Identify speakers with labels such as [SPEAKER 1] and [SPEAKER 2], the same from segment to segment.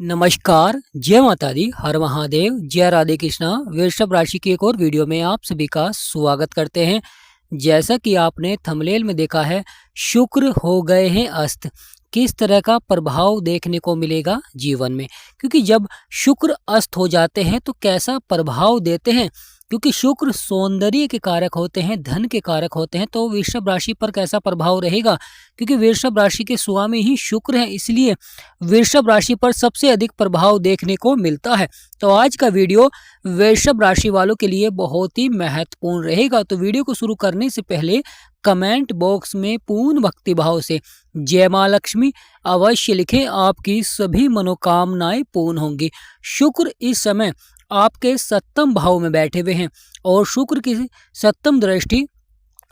[SPEAKER 1] नमस्कार, जय माता दी, हर महादेव, जय राधे कृष्णा। वृषभ राशि की एक और वीडियो में आप सभी का स्वागत करते हैं। जैसा कि आपने थंबनेल में देखा है, शुक्र हो गए हैं अस्त। किस तरह का प्रभाव देखने को मिलेगा जीवन में, क्योंकि जब शुक्र अस्त हो जाते हैं तो कैसा प्रभाव देते हैं, क्योंकि शुक्र सौंदर्य के कारक होते हैं, धन के कारक होते हैं। तो वृषभ राशि पर कैसा प्रभाव रहेगा, क्योंकि वृषभ राशि के स्वामी ही शुक्र हैं, इसलिए वृषभ राशि पर सबसे अधिक प्रभाव देखने को मिलता है। तो आज का वीडियो वृषभ राशि वालों के लिए बहुत ही महत्वपूर्ण रहेगा। तो वीडियो को शुरू करने से पहले कमेंट बॉक्स में पूर्ण भक्ति भाव से जय मां लक्ष्मी अवश्य लिखें, आपकी सभी मनोकामनाएं पूर्ण होंगी। शुक्र इस समय आपके सप्तम भाव में बैठे हुए हैं और शुक्र की सप्तम दृष्टि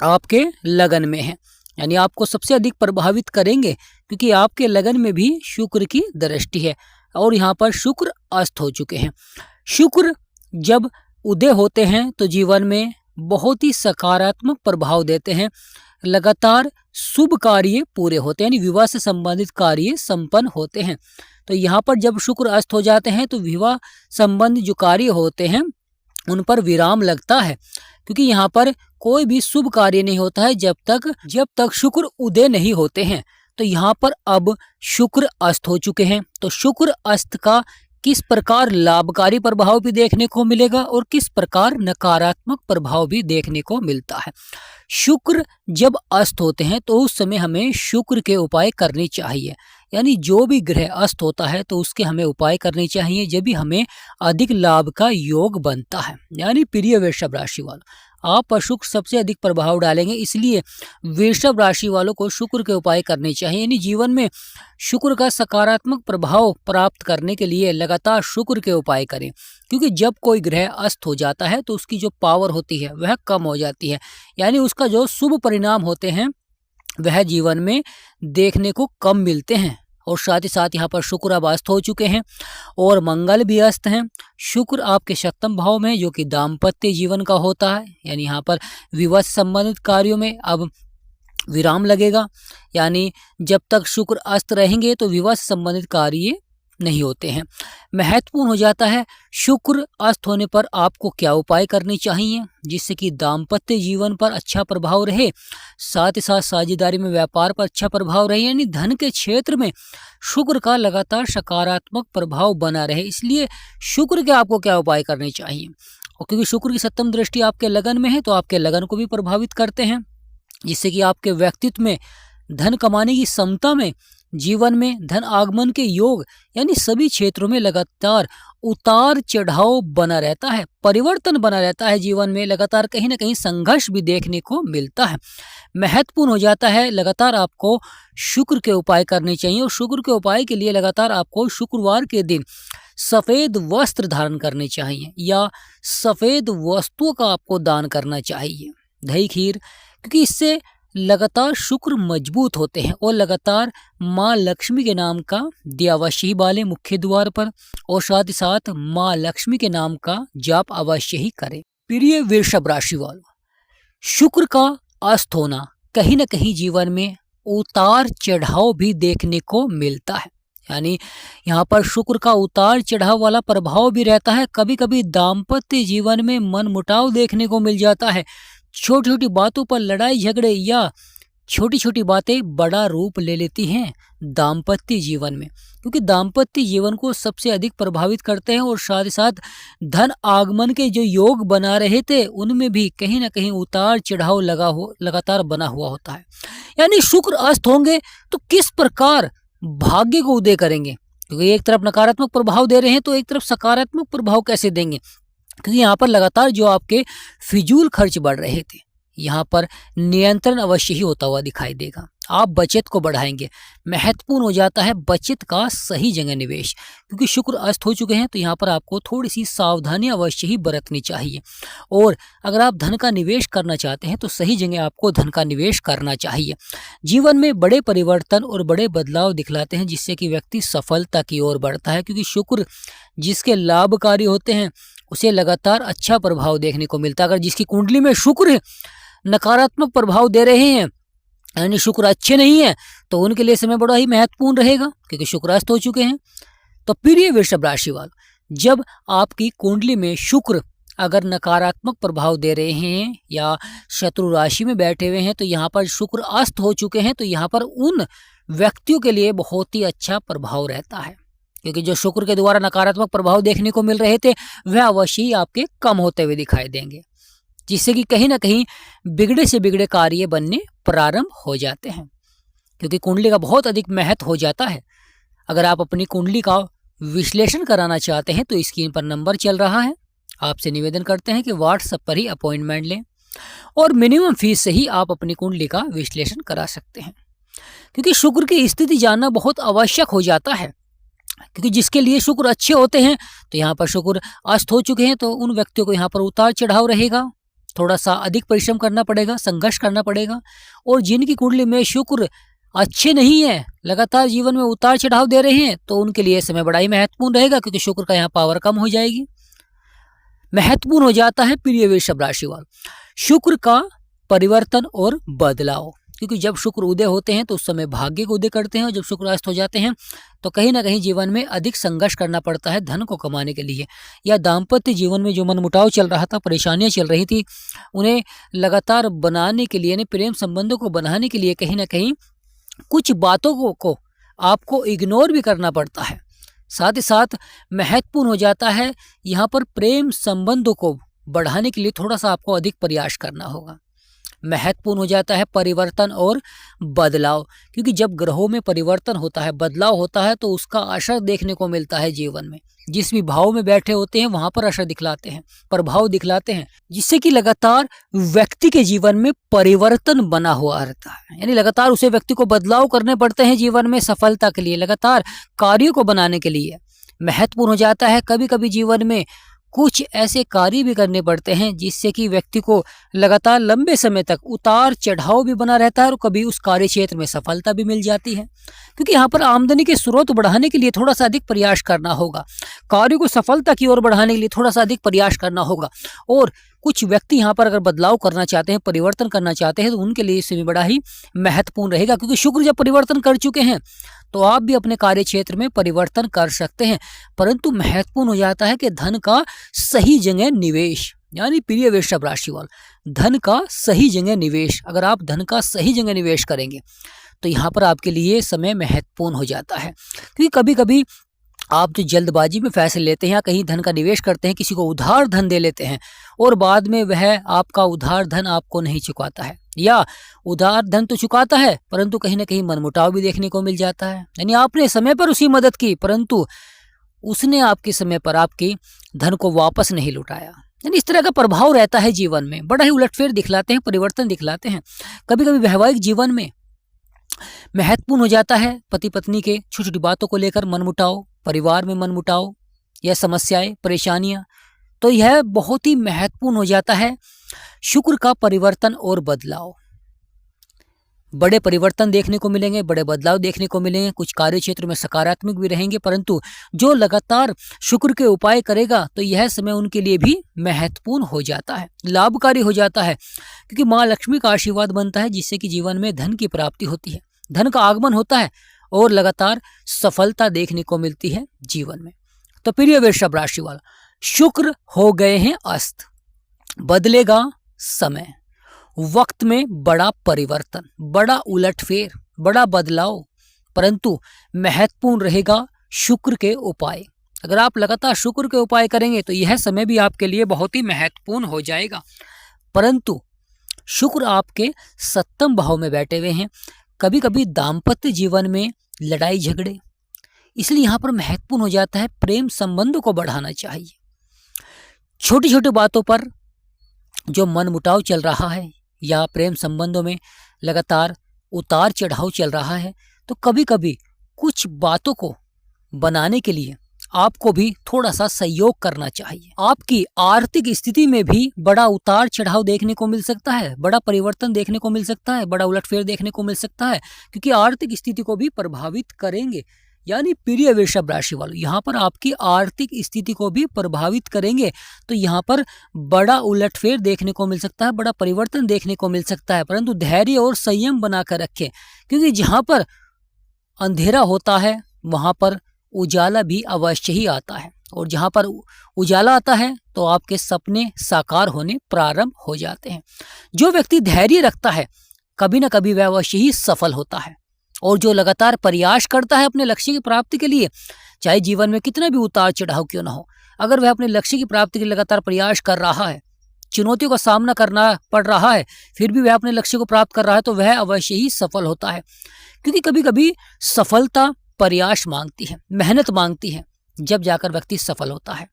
[SPEAKER 1] आपके लगन में है, यानी आपको सबसे अधिक प्रभावित करेंगे, क्योंकि आपके लगन में भी शुक्र की दृष्टि है और यहाँ पर शुक्र अस्त हो चुके हैं। शुक्र जब उदय होते हैं तो जीवन में बहुत ही सकारात्मक प्रभाव देते हैं। लगातार शुभ कार्य पूरे होते हैं, यानी विवाह से संबंधित कार्य संपन्न होते हैं। तो यहाँ पर जब शुक्र अस्त हो जाते हैं तो विवाह संबंधित जो कार्य होते हैं उन पर विराम लगता है, क्योंकि यहाँ पर कोई भी शुभ कार्य नहीं होता है जब तक शुक्र उदय नहीं होते हैं। तो यहाँ पर अब शुक्र अस्त हो चुके हैं, तो शुक्र अस्त का किस प्रकार लाभकारी प्रभाव भी देखने को मिलेगा और किस प्रकार नकारात्मक प्रभाव भी देखने को मिलता है। शुक्र जब अस्त होते हैं तो उस समय हमें शुक्र के उपाय करने चाहिए, यानी जो भी ग्रह अस्त होता है तो उसके हमें उपाय करने चाहिए, जब भी हमें अधिक लाभ का योग बनता है। यानी प्रिय वृषभ राशि वालों, आप पर शुक्र सबसे अधिक प्रभाव डालेंगे, इसलिए वृषभ राशि वालों को शुक्र के उपाय करने चाहिए। यानी जीवन में शुक्र का सकारात्मक प्रभाव प्राप्त करने के लिए लगातार शुक्र के उपाय करें, क्योंकि जब कोई ग्रह अस्त हो जाता है तो उसकी जो पावर होती है वह कम हो जाती है, यानी उसका जो शुभ परिणाम होते हैं वह जीवन में देखने को कम मिलते हैं। और साथ ही साथ यहाँ पर शुक्र अब अस्त हो चुके हैं और मंगल भी अस्त हैं। शुक्र आपके सप्तम भाव में, जो कि दाम्पत्य जीवन का होता है, यानी यहाँ पर विवाह से संबंधित कार्यों में अब विराम लगेगा। यानी जब तक शुक्र अस्त रहेंगे तो विवाह से संबंधित कार्य नहीं होते हैं। महत्वपूर्ण हो जाता है शुक्र अस्त होने पर आपको क्या उपाय करने चाहिए जिससे कि दाम्पत्य जीवन पर अच्छा प्रभाव रहे, साथ ही साथ साझेदारी में व्यापार पर अच्छा प्रभाव रहे, यानी धन के क्षेत्र में शुक्र का लगातार सकारात्मक प्रभाव बना रहे। इसलिए शुक्र के आपको क्या उपाय करने चाहिए, और क्योंकि शुक्र की सप्तम दृष्टि आपके लगन में है तो आपके लगन को भी प्रभावित करते हैं, जिससे कि आपके व्यक्तित्व में, धन कमाने की क्षमता में, जीवन में धन आगमन के योग, यानी सभी क्षेत्रों में लगातार उतार चढ़ाव बना रहता है, परिवर्तन बना रहता है। जीवन में लगातार कहीं ना कहीं संघर्ष भी देखने को मिलता है। महत्वपूर्ण हो जाता है लगातार आपको शुक्र के उपाय करने चाहिए, और शुक्र के उपाय के लिए लगातार आपको शुक्रवार के दिन सफ़ेद वस्त्र धारण करने चाहिए या सफ़ेद वस्तुओं का आपको दान करना चाहिए, दही खीर, क्योंकि इससे लगातार शुक्र मजबूत होते हैं। और लगातार माँ लक्ष्मी के नाम का दिया अवश्य ही बालें मुख्य द्वार पर, और साथ ही साथ माँ लक्ष्मी के नाम का जाप अवश्य ही करें। प्रिय वृषभ राशि वालों, शुक्र का अस्त होना कहीं ना कहीं जीवन में उतार चढ़ाव भी देखने को मिलता है, यानी यहाँ पर शुक्र का उतार चढ़ाव वाला प्रभाव भी रहता है। कभी कभी दाम्पत्य जीवन में मन मुटाव देखने को मिल जाता है, छोटी छोटी बातों पर लड़ाई झगड़े या छोटी छोटी बातें बड़ा रूप ले लेती हैं दाम्पत्य जीवन में, क्योंकि दाम्पत्य जीवन को सबसे अधिक प्रभावित करते हैं। और साथ ही साथ धन आगमन के जो योग बना रहे थे उनमें भी कहीं ना कहीं उतार चढ़ाव लगातार बना हुआ होता है। यानी शुक्र अस्त होंगे तो किस प्रकार भाग्य को उदय करेंगे, क्योंकि एक तरफ नकारात्मक प्रभाव दे रहे हैं तो एक तरफ सकारात्मक प्रभाव कैसे देंगे, क्योंकि यहाँ पर लगातार जो आपके फिजूल खर्च बढ़ रहे थे यहाँ पर नियंत्रण अवश्य ही होता हुआ दिखाई देगा। आप बचत को बढ़ाएंगे। महत्वपूर्ण हो जाता है बचत का सही जगह निवेश, क्योंकि शुक्र अस्त हो चुके हैं तो यहाँ पर आपको थोड़ी सी सावधानी अवश्य ही बरतनी चाहिए। और अगर आप धन का निवेश करना चाहते हैं तो सही जगह आपको धन का निवेश करना चाहिए। जीवन में बड़े परिवर्तन और बड़े बदलाव दिखलाते हैं, जिससे कि व्यक्ति सफलता की ओर बढ़ता है, क्योंकि शुक्र जिसके लाभकारी होते हैं उसे लगातार अच्छा प्रभाव देखने को मिलता है। अगर जिसकी कुंडली में शुक्र नकारात्मक प्रभाव दे रहे हैं, यानी शुक्र अच्छे नहीं है, तो उनके लिए समय बड़ा ही महत्वपूर्ण रहेगा, क्योंकि शुक्र अस्त हो चुके हैं। तो प्रिय वृषभ राशि वालों, जब आपकी कुंडली में शुक्र अगर नकारात्मक प्रभाव दे रहे हैं या शत्रु राशि में बैठे हुए हैं, तो यहाँ पर शुक्र अस्त हो चुके हैं, तो यहाँ पर उन व्यक्तियों के लिए बहुत ही अच्छा प्रभाव रहता है, क्योंकि जो शुक्र के द्वारा नकारात्मक प्रभाव देखने को मिल रहे थे वह अवश्य ही आपके कम होते हुए दिखाई देंगे, जिससे कि कहीं ना कहीं बिगड़े से बिगड़े कार्य बनने प्रारंभ हो जाते हैं, क्योंकि कुंडली का बहुत अधिक महत्व हो जाता है। अगर आप अपनी कुंडली का विश्लेषण कराना चाहते हैं तो स्क्रीन पर नंबर चल रहा है, आपसे निवेदन करते हैं कि व्हाट्सएप पर ही अपॉइंटमेंट लें और मिनिमम फीस से ही आप अपनी कुंडली का विश्लेषण करा सकते हैं, क्योंकि शुक्र की स्थिति जानना बहुत आवश्यक हो जाता है, क्योंकि जिसके लिए शुक्र अच्छे होते हैं, तो यहाँ पर शुक्र अस्त हो चुके हैं, तो उन व्यक्तियों को यहाँ पर उतार चढ़ाव रहेगा, थोड़ा सा अधिक परिश्रम करना पड़ेगा, संघर्ष करना पड़ेगा। और जिनकी कुंडली में शुक्र अच्छे नहीं है, लगातार जीवन में उतार चढ़ाव दे रहे हैं, तो उनके लिए समय बड़ा ही महत्वपूर्ण रहेगा, क्योंकि शुक्र का यहाँ पावर कम हो जाएगी। महत्वपूर्ण हो जाता है प्रिय वृषभ राशि वालों शुक्र का परिवर्तन और बदलाव, क्योंकि जब शुक्र उदय होते हैं तो उस समय भाग्य को उदय करते हैं, और जब शुक्र अस्त हो जाते हैं तो कहीं ना कहीं जीवन में अधिक संघर्ष करना पड़ता है धन को कमाने के लिए, या दाम्पत्य जीवन में जो मनमुटाव चल रहा था, परेशानियां चल रही थी, उन्हें लगातार बनाने के लिए, यानी प्रेम संबंधों को बनाने के लिए कहीं ना कहीं कुछ बातों को आपको इग्नोर भी करना पड़ता है। साथ ही साथ महत्वपूर्ण हो जाता है यहाँ पर प्रेम संबंधों को बढ़ाने के लिए थोड़ा सा आपको अधिक प्रयास करना होगा। महत्वपूर्ण हो जाता है परिवर्तन और बदलाव, क्योंकि जब ग्रहों में परिवर्तन होता है, बदलाव होता है, तो उसका असर देखने को मिलता है जीवन में। जिस भी भाव में बैठे होते हैं वहां पर असर दिखलाते हैं, प्रभाव दिखलाते हैं, जिससे कि लगातार व्यक्ति के जीवन में परिवर्तन बना हुआ रहता है, यानी लगातार उसे व्यक्ति को बदलाव करने पड़ते हैं जीवन में सफलता के लिए, लगातार कार्यों को बनाने के लिए। महत्वपूर्ण हो जाता है कभी कभी जीवन में कुछ ऐसे कार्य भी करने पड़ते हैं जिससे कि व्यक्ति को लगातार लंबे समय तक उतार चढ़ाव भी बना रहता है, और कभी उस कार्य क्षेत्र में सफलता भी मिल जाती है, क्योंकि यहाँ पर आमदनी के स्रोत बढ़ाने के लिए थोड़ा सा अधिक प्रयास करना होगा, कार्यों को सफलता की ओर बढ़ाने के लिए थोड़ा सा अधिक प्रयास करना होगा। और कुछ व्यक्ति यहाँ पर अगर बदलाव करना चाहते हैं, परिवर्तन करना चाहते हैं, तो उनके लिए इससे भी बड़ा ही महत्वपूर्ण रहेगा, क्योंकि शुक्र जब परिवर्तन कर चुके हैं तो आप भी अपने कार्य क्षेत्र में परिवर्तन कर सकते हैं। परंतु महत्वपूर्ण हो जाता है कि धन का सही जगह निवेश, यानी प्रिय वृषभ राशि वाले धन का सही जगह निवेश, अगर आप धन का सही जगह निवेश करेंगे तो यहाँ पर आपके लिए समय महत्वपूर्ण हो जाता है, क्योंकि कभी कभी आप जो जल्दबाजी में फैसले लेते हैं या कहीं धन का निवेश करते हैं, किसी को उधार धन दे लेते हैं और बाद में वह आपका उधार धन आपको नहीं चुकाता है, या उधार धन तो चुकाता है परंतु कहीं ना कहीं मनमुटाव भी देखने को मिल जाता है, यानी आपने समय पर उसकी मदद की परंतु उसने आपके समय पर आपके धन को वापस नहीं लौटाया। यानी इस तरह का प्रभाव रहता है जीवन में, बड़ा ही उलटफेर दिखलाते हैं, परिवर्तन दिखलाते हैं। कभी कभी वैवाहिक जीवन में महत्वपूर्ण हो जाता है पति पत्नी के छोटी छोटी बातों को लेकर मनमुटाव, परिवार में मनमुटाव या समस्याएं, परेशानियां, तो यह बहुत ही महत्वपूर्ण हो जाता है शुक्र का परिवर्तन और बदलाव। बड़े परिवर्तन देखने को मिलेंगे, बड़े बदलाव देखने को मिलेंगे, कुछ कार्य क्षेत्र में सकारात्मक भी रहेंगे, परंतु जो लगातार शुक्र के उपाय करेगा तो यह समय उनके लिए भी महत्वपूर्ण हो जाता है, लाभकारी हो जाता है, क्योंकि माँ लक्ष्मी का आशीर्वाद बनता है, जिससे कि जीवन में धन की प्राप्ति होती है, धन का आगमन होता है और लगातार सफलता देखने को मिलती है जीवन में। तो प्रिय वृषभ राशि वाला, शुक्र हो गए हैं अस्त, बदलेगा समय, वक्त में बड़ा परिवर्तन, बड़ा उलटफेर, बड़ा बदलाव, परंतु महत्वपूर्ण रहेगा शुक्र के उपाय। अगर आप लगातार शुक्र के उपाय करेंगे तो यह समय भी आपके लिए बहुत ही महत्वपूर्ण हो जाएगा। परंतु शुक्र आपके सप्तम भाव में बैठे हुए हैं, कभी कभी दाम्पत्य जीवन में लड़ाई झगड़े, इसलिए यहाँ पर महत्वपूर्ण हो जाता है प्रेम संबंधों को बढ़ाना चाहिए। छोटी छोटी बातों पर जो मनमुटाव चल रहा है या प्रेम संबंधों में लगातार उतार चढ़ाव चल रहा है, तो कभी कभी कुछ बातों को बनाने के लिए आपको भी थोड़ा सा सहयोग करना चाहिए। आपकी आर्थिक स्थिति में भी बड़ा उतार चढ़ाव देखने को मिल सकता है, बड़ा परिवर्तन देखने को मिल सकता है, बड़ा उलटफेर देखने को मिल सकता है, क्योंकि आर्थिक स्थिति को भी प्रभावित करेंगे। यानी प्रिय वृषभ राशि वालों, यहाँ पर आपकी आर्थिक स्थिति को भी प्रभावित करेंगे, तो यहाँ पर बड़ा उलटफेर देखने को मिल सकता है, बड़ा परिवर्तन देखने को मिल सकता है, परंतु धैर्य और संयम बनाकर रखें, क्योंकि जहाँ पर अंधेरा होता है वहाँ पर उजाला भी अवश्य ही आता है, और जहाँ पर उजाला आता है तो आपके सपने साकार होने प्रारंभ हो जाते हैं। जो व्यक्ति धैर्य रखता है कभी ना कभी वह अवश्य ही सफल होता है, और जो लगातार प्रयास करता है अपने लक्ष्य की प्राप्ति के लिए, चाहे जीवन में कितना भी उतार चढ़ाव क्यों ना हो, अगर वह अपने लक्ष्य की प्राप्ति के लिए लगातार प्रयास कर रहा है, चुनौतियों का सामना करना पड़ रहा है, फिर भी वह अपने लक्ष्य को प्राप्त कर रहा है, तो वह अवश्य ही सफल होता है। क्योंकि कभी कभी सफलता प्रयास मांगती है, मेहनत मांगती है, जब जाकर व्यक्ति सफल होता है।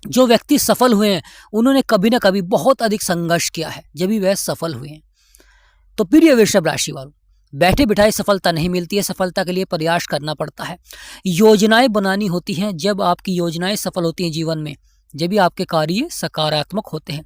[SPEAKER 1] जो व्यक्ति सफल हुए हैं उन्होंने कभी ना कभी बहुत अधिक संघर्ष किया है, जब भी वह सफल हुए हैं। तो प्रिय वृषभ राशि वालों, बैठे बिठाए सफलता नहीं मिलती है, सफलता के लिए प्रयास करना पड़ता है, योजनाएं बनानी होती हैं। जब आपकी योजनाएं सफल होती हैं जीवन में, जब भी आपके कार्य सकारात्मक होते हैं,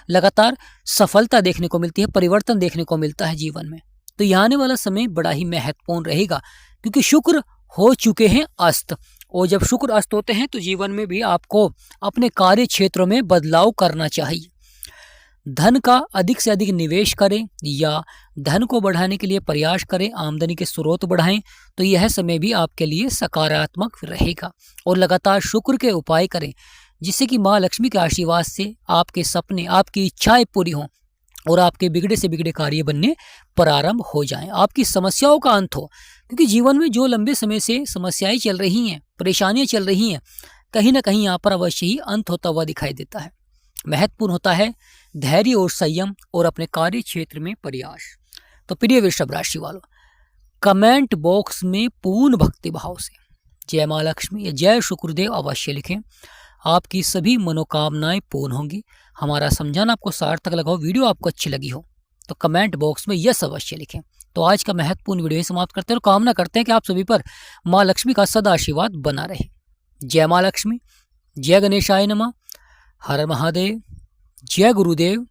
[SPEAKER 1] लगातार सफलता देखने को मिलती है, परिवर्तन देखने को मिलता है जीवन में। तो यह आने वाला समय बड़ा ही महत्वपूर्ण रहेगा, क्योंकि शुक्र हो चुके हैं अस्त, और जब शुक्र अस्त होते हैं तो जीवन में भी आपको अपने कार्य क्षेत्रों में बदलाव करना चाहिए। धन का अधिक से अधिक निवेश करें या धन को बढ़ाने के लिए प्रयास करें, आमदनी के स्रोत बढ़ाएं, तो यह समय भी आपके लिए सकारात्मक रहेगा। और लगातार शुक्र के उपाय करें, जिससे कि माँ लक्ष्मी के आशीर्वाद से आपके सपने, आपकी इच्छाएं पूरी हों और आपके बिगड़े से बिगड़े कार्य बनने प्रारंभ हो जाएं, आपकी समस्याओं का अंत हो। क्योंकि जीवन में जो लंबे समय से समस्याएं चल रही हैं, परेशानियां चल रही हैं, कहीं ना कहीं यहाँ पर अवश्य ही अंत होता हुआ दिखाई देता है। महत्वपूर्ण होता है धैर्य और संयम और अपने कार्य क्षेत्र में प्रयास। तो प्रिय वृषभ राशि वालों, कमेंट बॉक्स में पूर्ण भक्ति भाव से जय माँ लक्ष्मी या जय शुक्रदेव अवश्य लिखें। आपकी सभी मनोकामनाएं पूर्ण होंगी। हमारा समझाना आपको सार्थक लगा हो, वीडियो आपको अच्छी लगी हो, तो कमेंट बॉक्स में यस अवश्य लिखें। तो आज का महत्वपूर्ण वीडियो समाप्त करते हैं और कामना करते हैं कि आप सभी पर माँ लक्ष्मी का सदा आशीर्वाद बना रहे। जय माँ लक्ष्मी, जय गणेशाय नमः, हर महादेव, जय गुरुदेव।